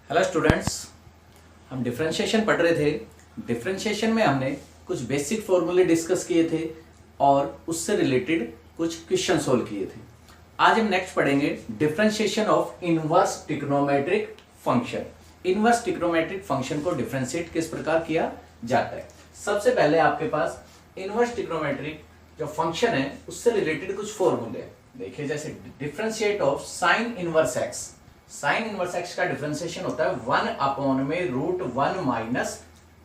Hello students, हम differentiation पढ़ रहे थे। डिफरेंशिएशन में हमने कुछ बेसिक फॉर्मूले डिस्कस किए थे और उससे रिलेटेड कुछ क्वेश्चन सोल्व किए थे। आज हम नेक्स्ट पढ़ेंगे differentiation of inverse trigonometric function. Inverse trigonometric function को डिफरेंशिएट किस प्रकार किया जाता है। सबसे पहले आपके पास इनवर्स ट्रिग्नोमेट्रिक जो फंक्शन है उससे रिलेटेड कुछ फॉर्मूले देखिए, जैसे differentiate of sine inverse x. Sine inverse x का डिफरेंशिएशन होता है 1/√1 minus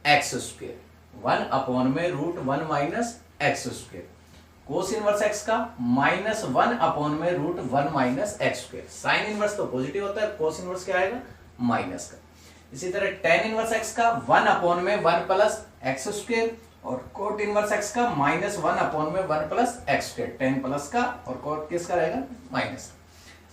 x square. 1/√1 x square. कोस इनवर्स एक्स का -1/√1 minus x square. Sine inverse तो पॉजिटिव होता है, कोस इनवर्स क्या आएगा माइनस का। इसी तरह टेन इनवर्स एक्स का 1/1 प्लस एक्स स्क्वेयर और कोट इनवर्स एक्स का -1/1 plus x square. Ten plus का और कोट किसका रहेगा माइनस।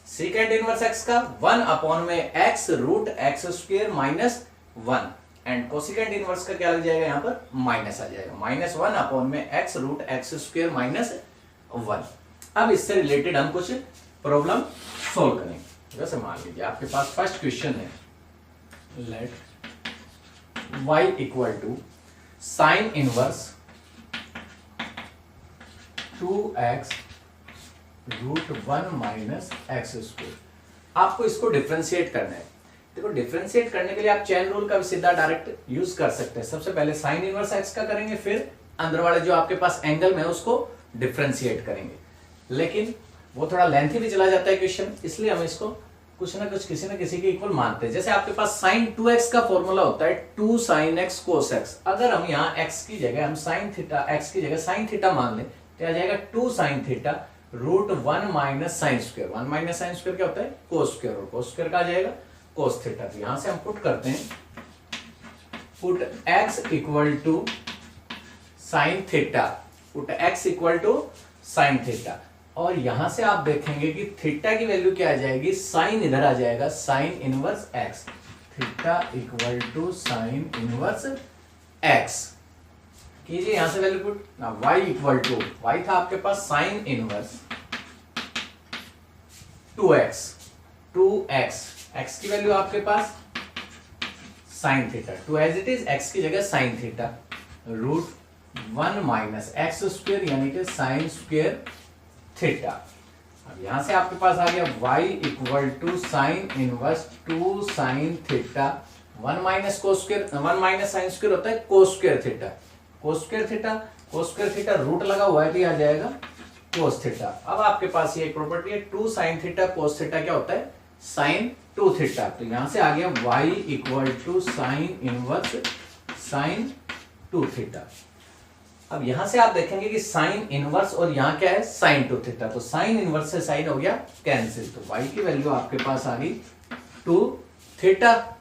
सेकेंड इनवर्स एक्स का 1/x√x² minus 1 and cosecant inverse का क्या लग जाएगा यहाँ पर माइनस आ जाएगा -1/x√x² माइनस 1। अब इससे रिलेटेड हम कुछ प्रॉब्लम सोल्व करेंगे। जैसे मान लीजिए आपके पास फर्स्ट क्वेश्चन है, let y equal to sine inverse 2x√1 minus x square. आपको इसको डिफरेंशिएट करना है। देखो, डिफरेंशिएट करने के लिए आप चेन रूल का भी सीधा डायरेक्ट यूज कर सकते हैं। सबसे पहले साइन इनवर्स एक्स का करेंगे, फिर अंदर वाले जो आपके पास एंगल में है उसको डिफरेंशिएट करेंगे। लेकिन वो थोड़ा लेंथी भी चला जाता है क्वेश्चन, इसलिए हम इसको कुछ ना कुछ किसी ना किसी के इक्वल मानते हैं। जैसे आपके पास sin 2x का फॉर्मूला होता है 2 sin x cos x। अगर हम यहाँ x की जगह हम sin थीटा, x की जगह sin थीटा मान लें तो आ जाएगा 2 sin theta √1 minus sine square. 1 minus sine square क्या होता है कोस स्क्वायर, और कोस स्क्वायर का आ जाएगा कोस थीटा। तो यहां से हम पुट करते हैं, put x equal to sine theta, put x equal to sine theta. और यहां से आप देखेंगे कि थीटा की वैल्यू क्या आ जाएगी, साइन इधर आ जाएगा sine inverse x। Theta equal to sine inverse x कीजिए, यहां से वैल्यू पुट ना। y इक्वल टू, y था आपके पास साइन इनवर्स 2x, x की वैल्यू आपके पास sine theta, 2 as it is, x की जगह sine theta √1 minus x square यानी कि साइन स्क्वायर थीटा। अब यहां से आपके पास आ गया y equal to sine inverse 2 sine theta 1 minus cos square, 1 minus sine square होता है cos square theta. Cos square theta root लगा हुआ है तो आ जाएगा कोस थीटा। अब आपके पास ये एक प्रॉपर्टी है 2 साइन थीटा कोस थीटा क्या होता है साइन 2 थीटा। तो यहां से आ गया y equal to sine inverse sine 2 theta. अब यहां से आप देखेंगे कि साइन इनवर्स और यहां क्या है साइन 2 थीटा, तो साइन इनवर्स से साइन हो गया कैंसिल। तो y की वैल्यू आपके पास आ गई 2 थीटा।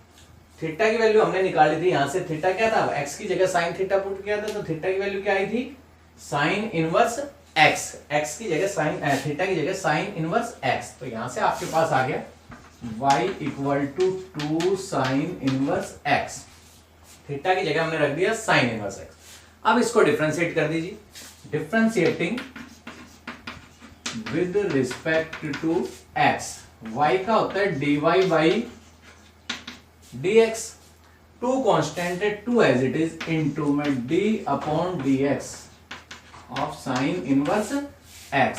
थीटा की वैल्यू हमने निकाली थी, यहां से थीटा क्या था, x की जगह साइन थीटा पुट किया था, तो थीटा की वैल्यू क्या आई थी साइन इनवर्स x। x की जगह साइन, थीटा की जगह साइन इनवर्स x। तो यहां से आपके पास आ गया y equal to 2 sine inverse x। Theta की जगह हमने रख दिया साइन इनवर्स x। अब इसको डिफरेंशिएट कर दीजिए। Differentiating with respect to x, y का होता है dy बाई dx। 2 कांस्टेंट है 2 एज इट इज इनटू में d/dx of sine inverse x,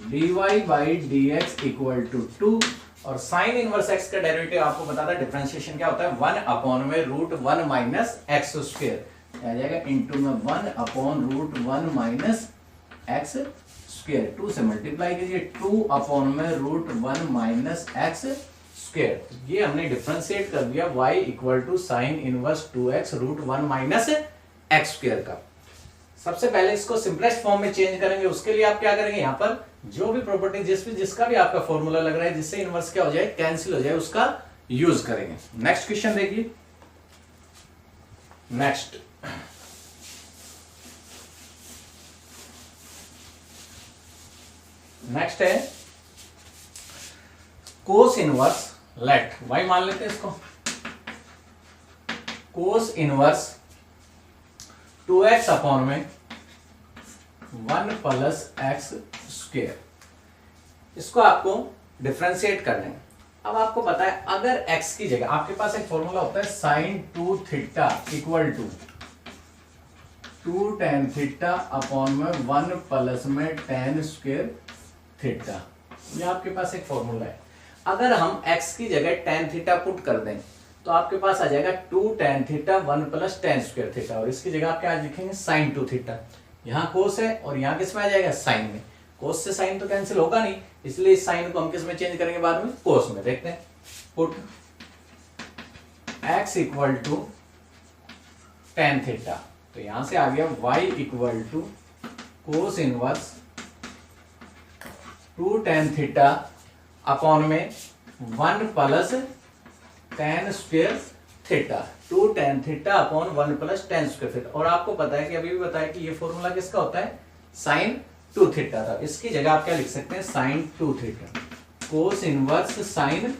dy by dx equal to 2। और साइन इनवर्स x का डेरिवेटिव आपको पता था डिफरेंशिएशन क्या होता है 1/√1 माइनस एक्स स्क्वायर आ जाएगा इनटू में 1/√1 माइनस एक्स स्क्वायर। 2 से मल्टीप्लाई कीजिए 2/√1 माइनस एक्स स्क्वायर। ये हमने डिफरेंशिएट कर दिया y equal to sine inverse 2x√1 minus x square का। सबसे पहले इसको सिंपलेस्ट फॉर्म में चेंज करेंगे। उसके लिए आप क्या करेंगे, यहाँ पर जो भी प्रॉपर्टी जिसका भी आपका फॉर्मूला लग रहा है जिससे इनवर्स क्या हो जाए कैंसिल हो जाए उसका यूज करेंगे। नेक्स्ट क्वेश्चन देखिए। नेक्स्ट है कोस इनवर्स, लेट y मान लेते हैं इसको, कोस इनवर्स 2x अपॉन में 1 प्लस एक्स स्क्वायर। इसको आपको डिफरेंशिएट करना है। अब आपको पता है अगर x की जगह आपके पास एक फॉर्मूला होता है sine 2 theta equal to 2 tan theta upon में 1 प्लस में tan स्क्वायर थीटा। ये आपके पास एक फॉर्मूला है। अगर हम x की जगह tan थीटा पुट कर दें तो आपके पास आ जाएगा 2 tan theta 1 plus tan square theta, और इसकी जगह आप क्या लिखेंगे साइन 2 थीटा। यहाँ कोस है और यहाँ किस में आ जाएगा साइन में। कोस से साइन तो कैंसिल होगा नहीं, इसलिए इस साइन को हम किस में चेंज करेंगे बाद में, कोस में। देखते हैं, put x equal to tan theta, तो यहां से आ गया y equal to cos inverse 2 tan theta upon में 1 plus tan square theta. 2 tan theta upon 1 plus tan square theta. और आपको पता है कि अभी भी बताया कि ये फॉर्मूला किसका होता है, साइन 2 थीटा था। इसकी जगह आप क्या लिख सकते हैं, sine 2 theta, cos inverse sine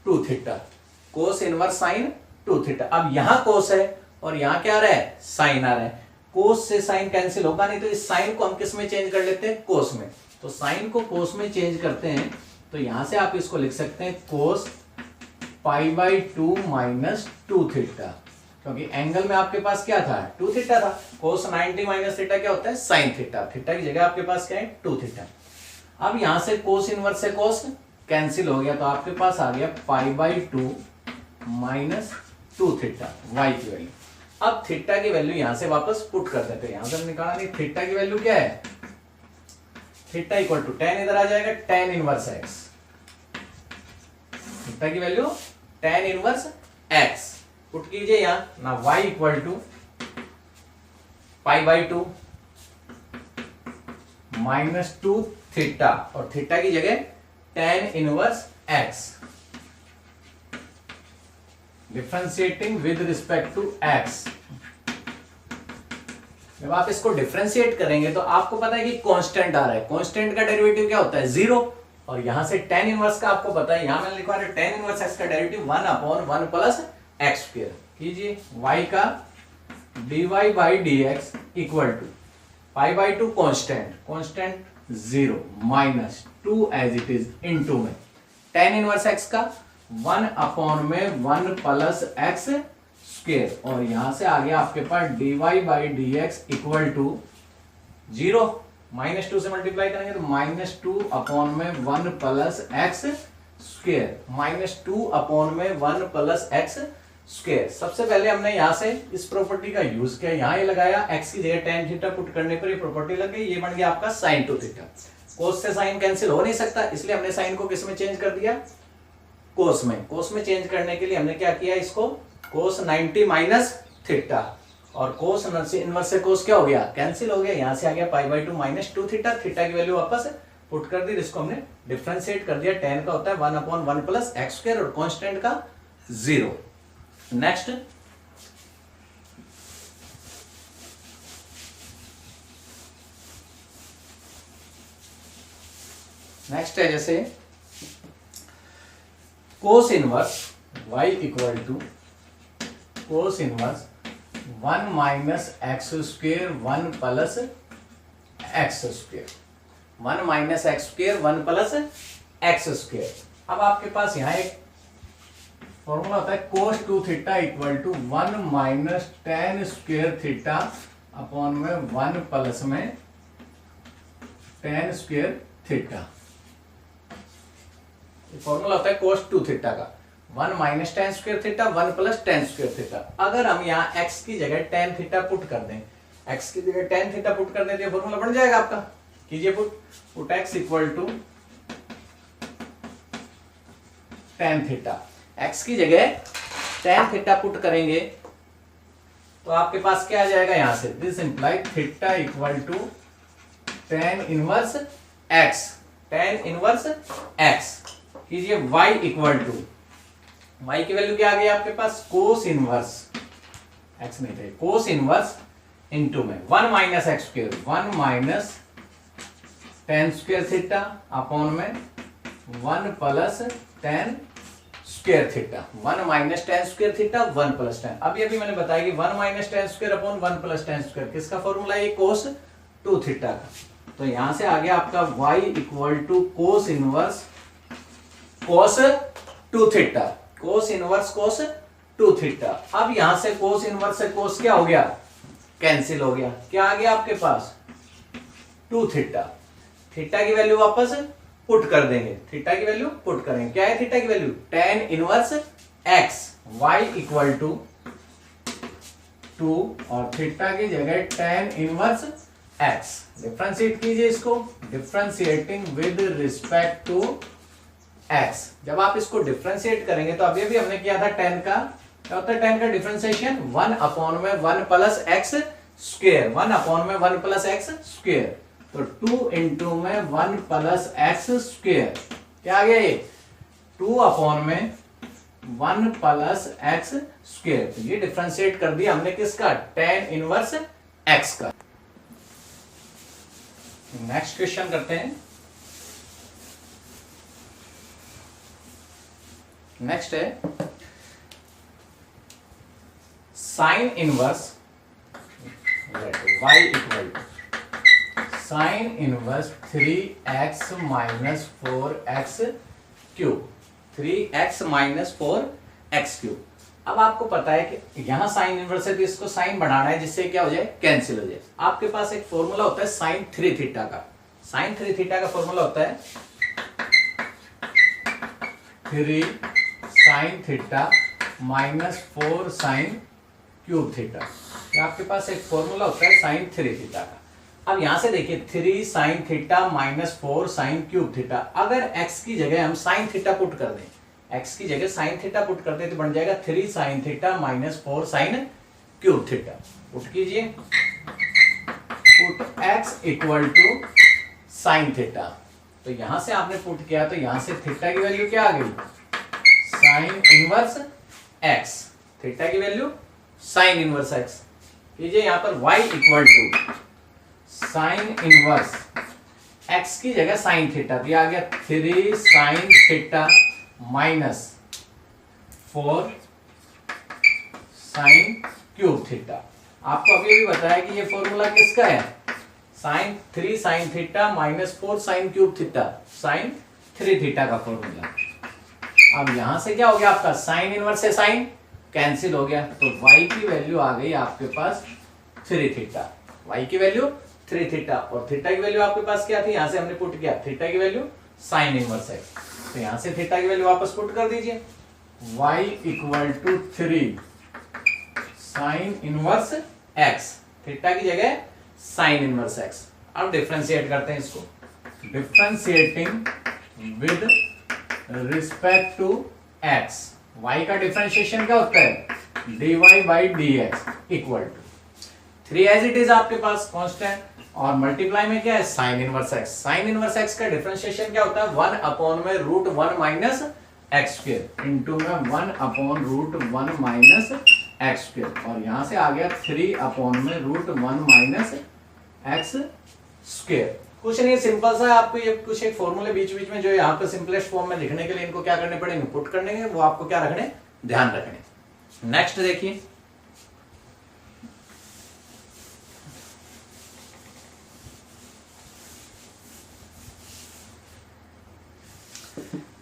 2 theta, cos inverse sine 2 theta. अब यहां कोस है और यहां क्या आ रहा है, साइन आ रहा है। कोस से साइन कैंसिल होगा नहीं, तो इस साइन को हम किस में चेंज कर लेते हैं, कोस में। तो साइन को कोस में चेंज करते हैं, तो यहां से आप इसको लिख सकते हैं कोस पाई बाई 2 माइनस 2 थीटा, क्योंकि एंगल में आपके पास क्या था, 2 थीटा था। कोस 90 माइनस थीटा क्या होता है, साइन थीटा। थीटा की जगह आपके पास क्या है, 2 थीटा। अब यहां से कोस इनवर्स से कोस कैंसिल हो गया, तो आपके पास आ गया pi by 2 minus 2 theta y की वैल्यू। अब थीटा की वैल्यू यहां से वापस पुट कर देते हैं, यहां से हम निकाला नहीं। थीटा की वैल्यू क्या है, थीटा इक्वल टू tan इधर आ जाएगा tan इनवर्स x। थीटा की value tan inverse x put कीजिए यहां ना, y equal to pi by 2 minus 2 theta, और थीटा की जगह tan inverse x, differentiating with respect to x। जब आप इसको डिफरेंशिएट करेंगे तो आपको पता है कि कांस्टेंट आ रहा है, कांस्टेंट का डेरिवेटिव क्या होता है, 0। और यहां से tan इनवर्स का आपको पता है, यहां मैंने लिखवा है tan इनवर्स x का derivative 1 upon 1 plus x square. कीजिए y का dy by dx equal to pi by 2 constant, constant 0 minus 2 as it is into में tan इनवर्स x का 1 अपॉन में 1 प्लस x स्क्वायर, और यहां से आ गया आपके पास dy by dx equal to 0, minus 2 से मल्टीप्लाई करेंगे तो माइनस 2 अपॉन में 1 plus x square, minus 2 upon में 1 प्लस x स्क्वायर। सबसे पहले हमने यहां से इस प्रॉपर्टी का यूज किया, यहां ये लगाया, x की जगह tan थीटा पुट करने पर ये प्रॉपर्टी लग गई, ये बन गया आपका sin 2 थीटा। कोस से साइन कैंसिल हो नहीं सकता, इसलिए हमने साइन को किस में चेंज कर दिया, कोस में। कोस में चेंज करने के लिए हमने क्या किया, इसको कोस 90 माइनस थीटा, और कोस इनवर्स से कोस क्या हो गया, कैंसिल हो गया। यहां से आ गया pi by 2 minus 2 theta, theta की वैल्यू वापस पुट कर दी, इसको हमने डिफरेंशिएट कर दिया। tan का होता है 1 अपॉन 1 प्लस x स्क्वायर और कांस्टेंट का 0। नेक्स्ट नेक्स्ट है जैसे cos inverse y equal to cos inverse 1 minus x square 1 plus x square, 1 minus x square 1 plus x square. अब आपके पास यहाँ एक फॉर्मूला होता है cos 2 theta equal to 1 minus tan square theta upon में 1 प्लस में tan स्क्वेयर थीटा। फॉर्मूला होता है कोस 2 थीटा का, 1 minus tan square theta 1 plus tan square theta. अगर हम यहाँ x की जगह tan थीटा पुट कर दें, x की जगह tan थीटा पुट कर दें तो ये फॉर्मूला बन जाएगा आपका। कीजिए put x equal to tan theta, x की जगह tan थीटा पुट करेंगे तो आपके पास क्या आ जाएगा, यहां से this imply theta equal to tan inverse x, tan inverse x। कीजिए y इक्वल टू, y की वैल्यू क्या आ गई आपके पास, कोस इनवर्स, x नहीं थे, कोस इनवर्स इनटू में 1 minus x square 1 minus tan square theta upon में 1 plus tan square theta, 1 minus tan square theta 1 plus tan। अभी मैंने बताया कि 1 minus tan square upon 1 plus tan square किसका फॉर्मूला है, कोस 2 थीटा का। तो यहां से आ गया आपका y equal to cos inverse cos 2 theta, cos inverse cos 2 theta. अब यहां से cos इनवर्स से cos क्या हो गया, कैंसिल हो गया, क्या आ गया आपके पास 2 थीटा। थीटा की वैल्यू वापस पुट कर देंगे, थीटा की वैल्यू पुट करेंगे, क्या है थीटा की value tan inverse x, y equal to 2 और थीटा की जगह tan इनवर्स x। डिफरेंशिएट कीजिए इसको, differentiating with respect to x। जब आप इसको डिफरेंशिएट करेंगे तो अभी हमने किया था tan का, क्या होता है tan का डिफरेंशिएशन 1 अपॉन में 1 प्लस एक्स स्क्वायर, 1 अपॉन में 1 प्लस एक्स स्क्वायर, तो 2 इंटू में 1 प्लस एक्स स्क्वायर, क्या आ गया ये 2 अपॉन में 1 प्लस एक्स स्क्वायर। तो ये डिफरेंशिएट कर दिया हमने किसका, tan इनवर्स x का। नेक्स्ट क्वेश्चन करते हैं। नेक्स्ट है sine inverse y equal to sine inverse 3x minus 4x cube, 3x minus 4x cube. अब आपको पता है कि यहां साइन इनवर्स है तो इसको साइन बढ़ाना है जिससे क्या हो जाए, कैंसिल हो जाए। आपके पास एक फॉर्मूला होता है साइन 3 थीटा का, साइन 3 थीटा का फॉर्मूला होता है 3 sine theta minus 4 sine cube theta. आपके पास एक फॉर्मूला होता है साइन 3 थीटा का। अब यहां से देखिए 3 sine theta minus 4 sine cube theta, अगर x की जगह हम साइन थीटा पुट कर दें, x की जगह साइन थीटा पुट कर दें तो बन जाएगा 3 sine theta minus 4 sine cube theta. Put कीजिए, put x equal to sine theta, तो यहां से आपने पुट किया तो यहां से थीटा की वैल्यू क्या आ गई, साइन इनवर्स x, थीटा की वैल्यू साइन इनवर्स x। कीजिए यहां पर y equal to sine inverse x की जगह साइन थीटा, तो आ गया 3 sine theta minus 4 sine cube theta. आपको अभी भी बताया कि ये फॉर्मूला किसका है, sine 3 sine theta minus 4 sine cube theta, sine 3 theta का फॉर्मूला। अब यहां से क्या हो गया आपका, साइन इनवर्स से साइन कैंसिल हो गया, तो y की वैल्यू आ गई आपके पास 3 थीटा, y की वैल्यू 3 थीटा, और थीटा की वैल्यू आपके पास क्या थी, यहां से हमने पुट किया थीटा की वैल्यू साइन इनवर्स x, तो यहां से थीटा की वैल्यू वापस पुट कर दीजिए, y equal to 3 sine inverse x, theta की जगह साइन इनवर्स x। अब डिफरेंशिएट करते हैं इसको, differentiating with respect to x, y का डिफरेंशिएशन क्या होता है, dy by dx equal to 3 as it is आपके पास कांस्टेंट, और मल्टीप्लाई में क्या है sine inverse x, sine inverse x का डिफरेंशिएशन क्या होता है 1 अपॉन में root 1 minus x square into में 1 upon root 1 minus x square, और यहां से आ गया 3 अपॉन में रूट 1 माइनस एक्स स्क्वायर। कुछ नहीं, सिंपल सा आपको ये कुछ एक फॉर्मूले बीच बीच में जो यहाँ पे सिंपलेस्ट फॉर्म में लिखने के लिए इनको क्या करने पड़ेंगे, पुट करने के, वो आपको क्या रखने, ध्यान रखने। नेक्स्ट देखिए,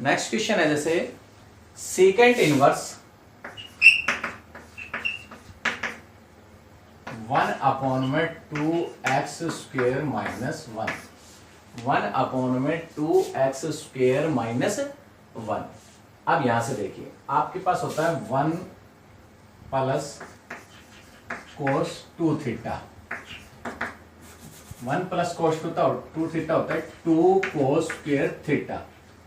नेक्स्ट क्वेश्चन है जैसे सेकेंड इनवर्स 1 अपॉन में 2x स्क्वायर माइनस 1, 1 अपॉन में 2x स्क्वायर माइनस 1। अब यहां से देखिए आपके पास होता है 1 plus cos 2 theta, 1 plus cos 2 theta होता है 2 कोस स्क्वायर थीटा,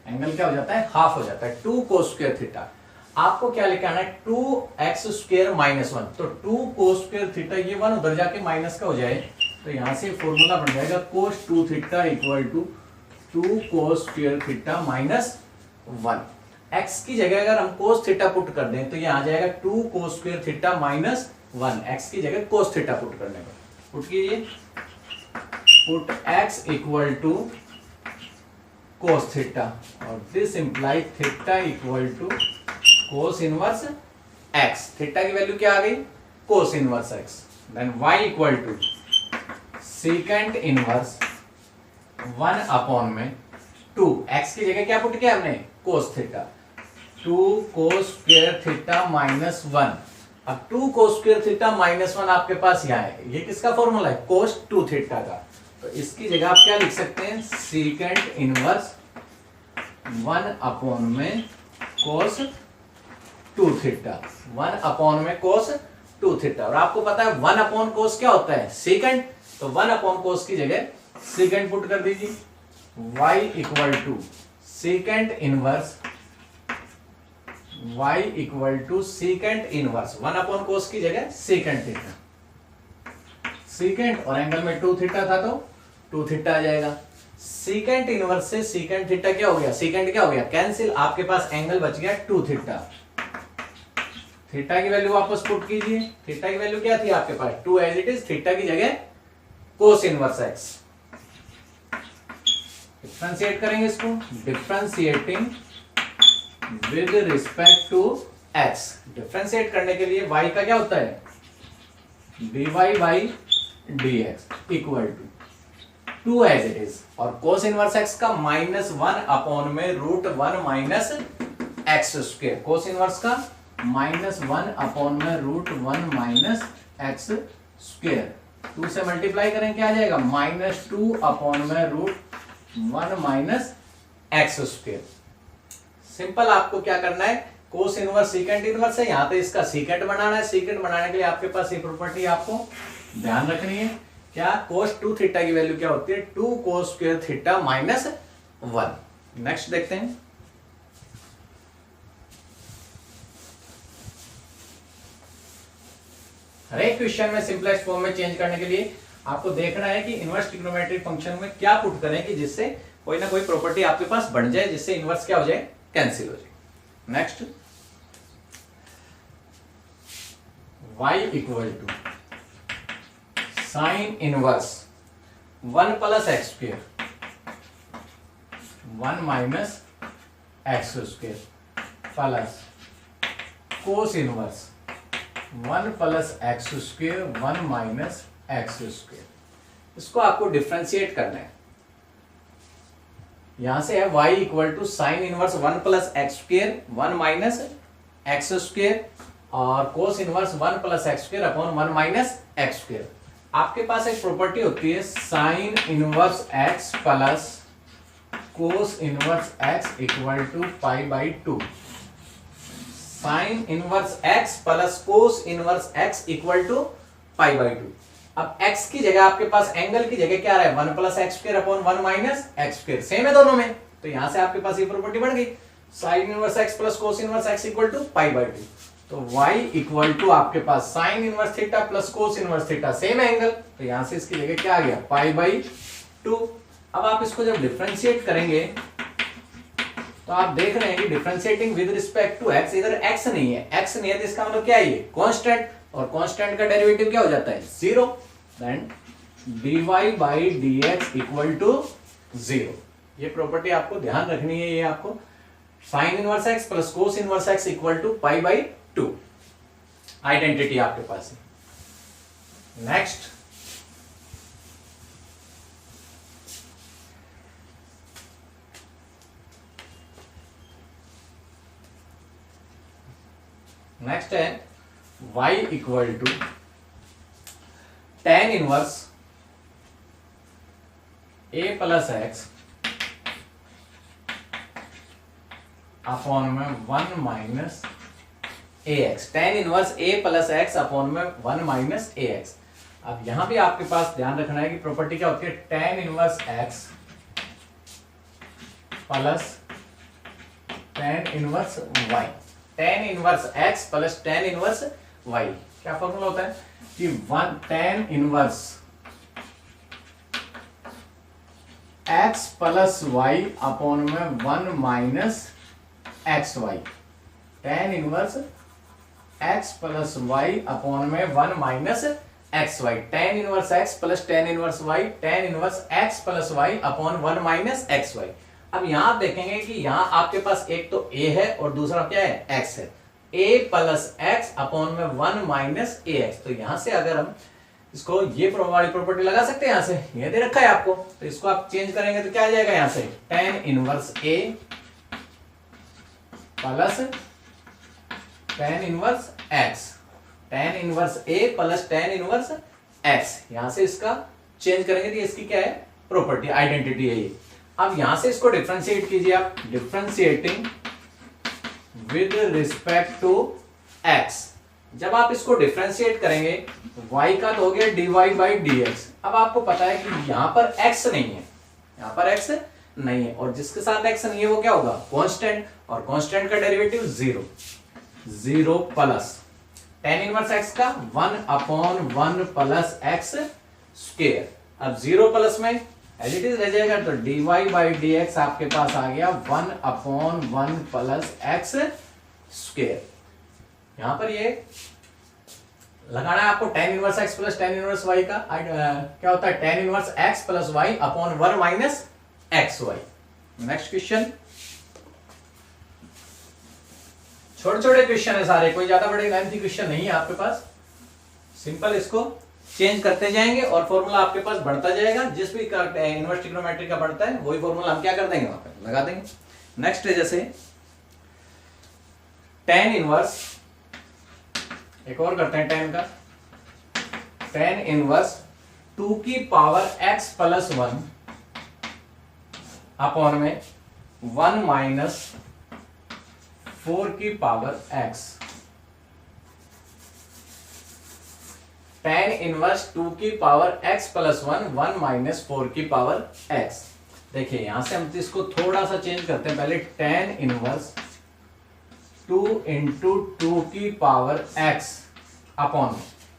एंगल क्या हो जाता है, हाफ हो जाता है, 2 कोस स्क्वायर थीटा। आपको क्या लेके आना है 2x स्क्वायर माइनस 1, तो 2 कोस स्क्वायर थीटा, ये 1 उधर जाके माइनस का हो जाए, तो यहां से फॉर्मूला बन जाएगा cos 2 theta equal to 2 cos square theta minus 1। x की जगह अगर हम कोस थीटा पुट कर दें तो ये आ जाएगा 2 cos square theta minus 1, x की जगह कोस थीटा पुट करने पर, पुट कीजिए, put x equal to cos theta, और this imply theta equal to cos inverse x, theta की वैल्यू क्या आ गई, cos inverse x, then y equal to second inverse 1 upon में 2, x की जगह क्या पुट किया हमने, cos theta, 2 cos square theta minus 1। अब 2 कोस स्क्वायर थीटा माइनस 1 आपके पास यहाँ है, ये किसका फॉर्मूला है, कोस 2 थीटा का। तो इसकी जगह आप क्या लिख सकते हैं, सीकेंट इनवर्स 1 अपॉन में कोस 2 थीटा, 1 अपॉन में कोस 2 थीटा। और आपको पता है 1 अपॉन कोस क्या होता है, सीकेंट। तो 1 अपॉन कोस की जगह सीकेंट पुट कर दीजिए, y equal to secant inverse, y equal to secant inverse 1 upon cos की जगह सीकेंट थीटा, सीकेंट और एंगल में 2 थीटा था तो 2 थीटा आ जाएगा। सीकेंट इनवर्स से सीकेंट थीटा क्या हो गया, सीकेंट क्या हो गया, कैंसिल। आपके पास एंगल बच गया 2 थीटा। थीटा की वैल्यू वापस पुट कीजिए, थीटा की वैल्यू क्या थी आपके पास, 2 एज इट इज, थीटा की जगह कोस इनवर्स एक्स। डिफरेंशिएट करेंगे इसको, differentiating with respect to x. Differentiate करने के लिए y का क्या होता है, dy by dx equal to 2 as it is, और कोस इनवर्स एक्स का -1 अपॉन में √1 minus x square, cos inverse का -1 अपॉन में √1 माइनस एक्स स्क्वायर। 2 से मल्टीप्लाई करें क्या आ जाएगा, -2 अपॉन में √1 माइनस एक्स स्क्वायर। सिंपल, आपको क्या करना है, कोस इनवर्स सीकेंट इनवर्स है, यहां पे इसका सीकेंट बनाना है। सीकेंट बनाने के लिए आपके पास ये प्रॉपर्टी आपको ध्यान रखनी है, क्या, कोस 2 थीटा की वैल्यू क्या होती है, 2 cos square theta minus 1। Next देखते हैं, हर एक क्वेश्चन में सिंपलेस्ट फॉर्म में चेंज करने के लिए आपको देखना है कि इनवर्स ट्रिग्नोमेट्रिक फंक्शन में क्या पुट करें कि जिससे कोई ना कोई प्रॉपर्टी आपके पास बन जाए, जिससे इनवर्स क्या हो जाए, कैंसिल हो जाए। Next, y equal to sine inverse 1 plus x square 1 minus x square plus cos inverse 1 plus x square 1 minus x square. इसको आपको डिफरेंशिएट करना है। यहां से है y equal to sine inverse 1 plus x square 1 minus x square और cos inverse 1 plus x square upon 1 minus x square. आपके पास एक प्रॉपर्टी होती है sine inverse x plus cos inverse x equal to pi by 2। Sine inverse x plus cos inverse x equal to pi by 2। अब x की जगह आपके पास angle की जगह क्या रहा है, 1 plus x square upon 1 minus x square, same है दोनों में। तो यहां से आपके पास ये प्रॉपर्टी बन गई, sine inverse x plus cos inverse x equal to pi by 2। तो y इक्वल टू आपके पास sine inverse theta plus cos inverse theta, same angle, तो यहां से इसकी जगह क्या आ गया, पाई बाई 2। अब आप इसको जब डिफरेंशिएट करेंगे तो आप देख रहे हैं कि differentiating with respect to x, इधर x नहीं है, x नहीं है तो इसका मतलब क्या है, ये कांस्टेंट, और कांस्टेंट का डेरिवेटिव क्या हो जाता है, 0। Then dy by dx equal to 0। ये प्रॉपर्टी आपको ध्यान रखनी है, ये आपको sine inverse x plus cos inverse x equal to pi by 2 identity आपके पास है। नेक्स्ट, नेक्स्ट है y equal to tan inverse a plus x upon में 1 minus a x. tan inverse a plus x upon में 1 minus a x. अब यहां भी आपके पास ध्यान रखना है कि प्रॉपर्टी क्या होती है, tan inverse x plus tan inverse y। tan inverse x plus tan inverse y, क्या फॉर्मूला होता है कि 1 tan inverse x plus y upon में 1 minus x y. tan inverse x plus y upon में 1 minus x y. tan inverse x plus tan inverse y, tan inverse x plus y upon 1 minus x y. अब यहां आप देखेंगे कि यहां आपके पास एक तो a है और दूसरा क्या है, x है। a प्लस एक्स अपॉन में 1 माइनस ए एक्स। तो यहां से अगर हम इसको ये वाली प्रॉपर्टी लगा सकते हैं, यहां से ये दे रखा है आपको, तो इसको आप चेंज करेंगे तो क्या आ जाएगा, यहां से tan inverse a plus tan inverse x, tan inverse a plus tan inverse x। यहां से इसका चेंज करेंगे तो इसकी क्या है, प्रॉपर्टी, आइडेंटिटी है ये। अब यहां से इसको डिफरेंशिएट कीजिए आप, differentiating with respect to x। जब आप इसको डिफरेंशिएट करेंगे y का तो हो गया dy बाई dx। अब आपको पता है कि यहां पर x नहीं है, यहां पर x नहीं है, और जिसके साथ x नहीं है वो क्या होगा, कांस्टेंट, और कांस्टेंट का derivative 0 plus tan inverse x का 1/1 प्लस x स्क्वायर। अब 0 प्लस में एज इट इज रह जाएगा, तो dy बाई dx आपके पास आ गया 1/1 प्लस x स्क्वायर। यहां पर ये लगाना है आपको tan inverse x plus tan inverse y का क्या होता है, tan inverse x plus y upon 1 minus x y. Next question, छोटे छोटे क्वेश्चन है सारे, कोई ज्यादा बड़े लेंथी क्वेश्चन नहीं है आपके पास। सिंपल इसको चेंज करते जाएंगे और फॉर्मूला आपके पास बढ़ता जाएगा। जिस भी इनवर्स ट्रिग्नोमेट्री का बढ़ता है वही फॉर्मूला हम क्या कर देंगे, वहां पर लगा देंगे। नेक्स्ट है जैसे tan इनवर्स, एक और करते हैं tan का, tan इनवर्स 2 की पावर x प्लस 1 अपॉन में 1 माइनस 4 की पावर x। tan इनवर्स 2 की पावर x प्लस 1 माइनस 4 की पावर x। देखिए यहां से हम इसको थोड़ा सा चेंज करते हैं। पहले tan इनवर्स 2 इंटू 2 की पावर x अपॉन,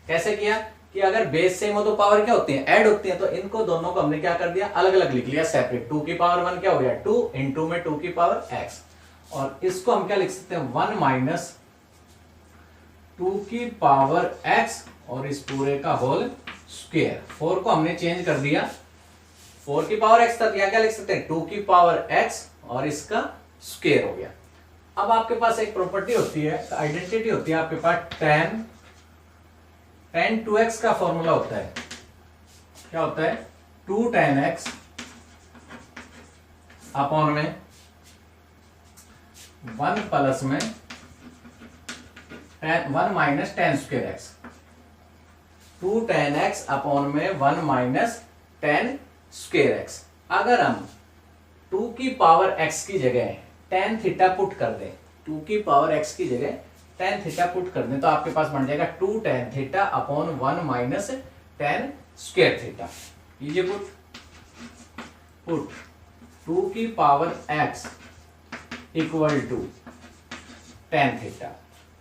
कैसे किया कि अगर बेस सेम हो तो पावर क्या होती है, ऐड होती है, तो इनको दोनों को हमने क्या कर दिया, अलग अलग लिख लिया सेपरेट। 2 की पावर 1 क्या हो गया, 2 इंटू में 2 की पावर x, और इसको हम क्या लिख सकते हैं, 1 माइनस 2 की पावर x और इस पूरे का होल स्क्वायर। 4 को हमने चेंज कर दिया, 4 की पावर x तक क्या लिख सकते हैं, 2 की पावर x और इसका स्क्वायर हो गया। अब आपके पास एक प्रॉपर्टी होती है, आइडेंटिटी होती है आपके पास, tan 2x का फॉर्मूला होता है, क्या होता है, 2 tan x अपॉन में 1 प्लस में 1 minus tan square x। 2 tan x upon में 1 माइनस tan स्क्वायर x। अगर हम 2 की पावर x की जगह tan थीटा पुट कर दें, 2 की पावर x की जगह tan थीटा पुट कर दें, तो आपके पास बन जाएगा 2 tan theta upon 1 minus tan square theta. कीजिए पुट 2 की power x equal to tan theta,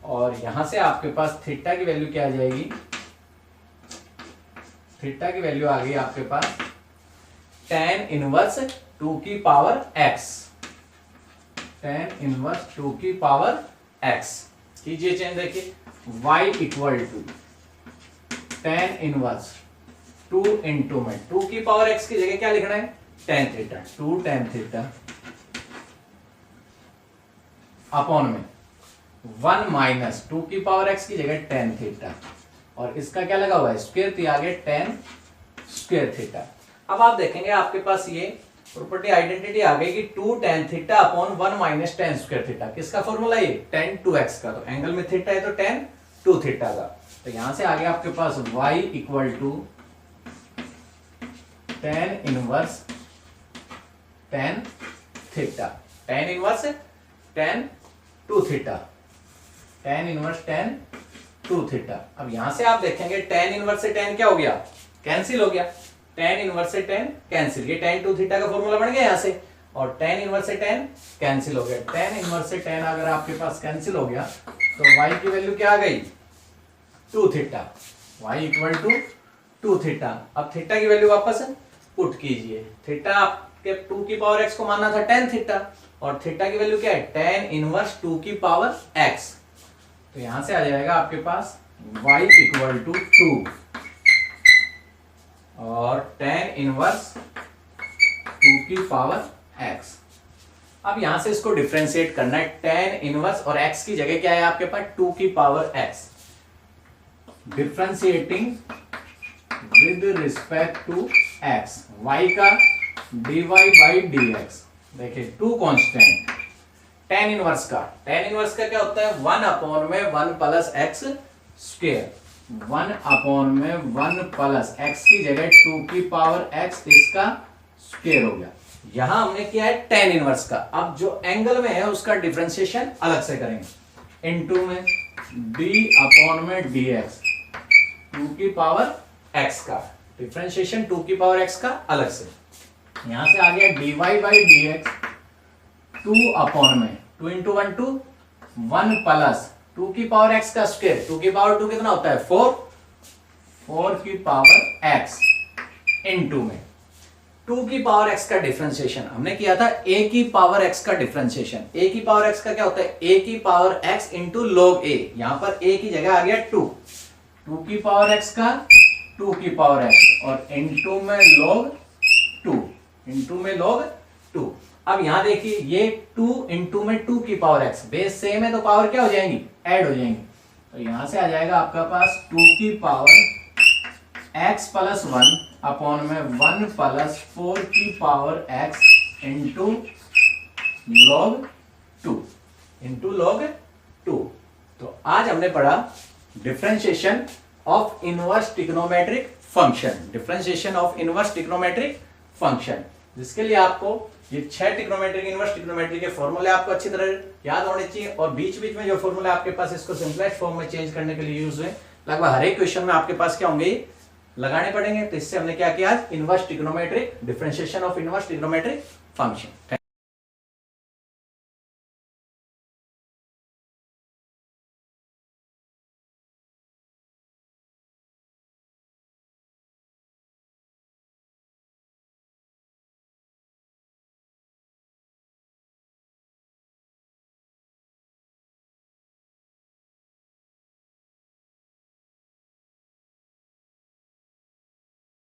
और यहां से आपके पास थीटा की वैल्यू क्या आ जाएगी, थीटा की वैल्यू आ गई आपके पास tan इनवर्स 2 की पावर x, tan इनवर्स 2 की पावर x। कीजिए चेंज, देखिए y equal to tan inverse 2 into में 2 की पावर x की जगह क्या लिखना है, tan theta, 2 tan theta upon में 1 माइनस 2 की पावर x की जगह tan थीटा, और इसका क्या लगा हुआ है, स्क्वायर, तो आगे tan स्क्वायर थीटा। अब आप देखेंगे आपके पास ये प्रॉपर्टी आइडेंटिटी आ गई कि 2 tan theta upon 1 minus tan square theta. किसका फॉर्मूला ये, tan 2x का, तो एंगल में थीटा है तो tan 2 थीटा का। तो यहां से आ गया आपके पास y equal to tan inverse tan theta, tan inverse tan 2 theta, tan inverse tan 2 theta. अब यहां से आप देखेंगे tan इनवर्स से tan क्या हो गया, कैंसिल हो गया, tan इनवर्स से tan कैंसिल, ये tan 2 थीटा का फॉर्मूला बन गया यहां से, और tan इनवर्स से tan कैंसिल हो गया। tan इनवर्स से tan अगर आपके पास कैंसिल हो गया तो y की वैल्यू क्या आ गई, 2 theta, y equal to 2 theta. अब थीटा की वैल्यू वापस पुट कीजिए, थीटा आपके 2 की पावर x को मानना था tan थीटा, और थीटा की वैल्यू क्या है, tan इनवर्स 2 की पावर x। तो यहां से आ जाएगा आपके पास y इक्वल टू 2 और tan इनवर्स 2 की पावर x। अब यहां से इसको डिफरेंशिएट करना है, tan इनवर्स और x की जगह क्या है आपके पास, 2 की power x। Differentiating with respect to x, y का dy बाई dx। देखिए 2 कांस्टेंट, टेन इनवर्स का क्या होता है 1 अपॉन में 1 प्लस एक्स स्क्वायर, 1 अपॉन में 1 प्लस एक्स की जगह 2 की पावर एक्स इसका स्क्वायर हो गया। यहां हमने किया है टेन इनवर्स का। अब जो एंगल में है उसका डिफरेंशिएशन अलग से करेंगे, इनटू में डी अपॉन में डी एक्स 2 की पावर एक्स का डिफरेंशिएशन 2 की पावर एक्स का अलग से। यहां से आ गया dy by D x 2 upon में 2 इंटू 1 2 1 प्लस 2 की पावर एक्स का स्क्वायर, 2 की पावर 2 कितना होता है 4 की पावर एक्स इंटू में 2 की पावर x का डिफरेंशिएशन हमने किया था a की पावर x का डिफरेंशिएशन। a की पावर x का क्या होता है a की power x into log a, यहां पर a की जगह आ गया 2 की पावर x का 2 की पावर x और इंटू में log 2। अब यहां देखिए ये 2 इंटू में 2 की पावर x, बेस सेम है तो पावर क्या हो जाएंगी ऐड हो जाएंगी, तो यहां से आ जाएगा आपका पास 2 की पावर x प्लस 1 अपॉन में 1 प्लस 4 की पावर x इंटू log 2। तो आज हमने पढ़ा differentiation of inverse trigonometric function, जिसके लिए आपको ये 6 ट्रिग्नोमेट्रिक इनवर्स ट्रिग्नोमेट्री के फॉर्मूले आपको अच्छी तरह याद होने चाहिए, और बीच बीच में जो फॉर्मूले आपके पास इसको सिंपलेस्ट फॉर्म में चेंज करने के लिए यूज हुए, लगभग हर एक क्वेश्चन में आपके पास क्या होंगे लगाने पड़ेंगे। तो इससे हमने क्या किया आज, inverse trigonometric differentiation of inverse trigonometric function.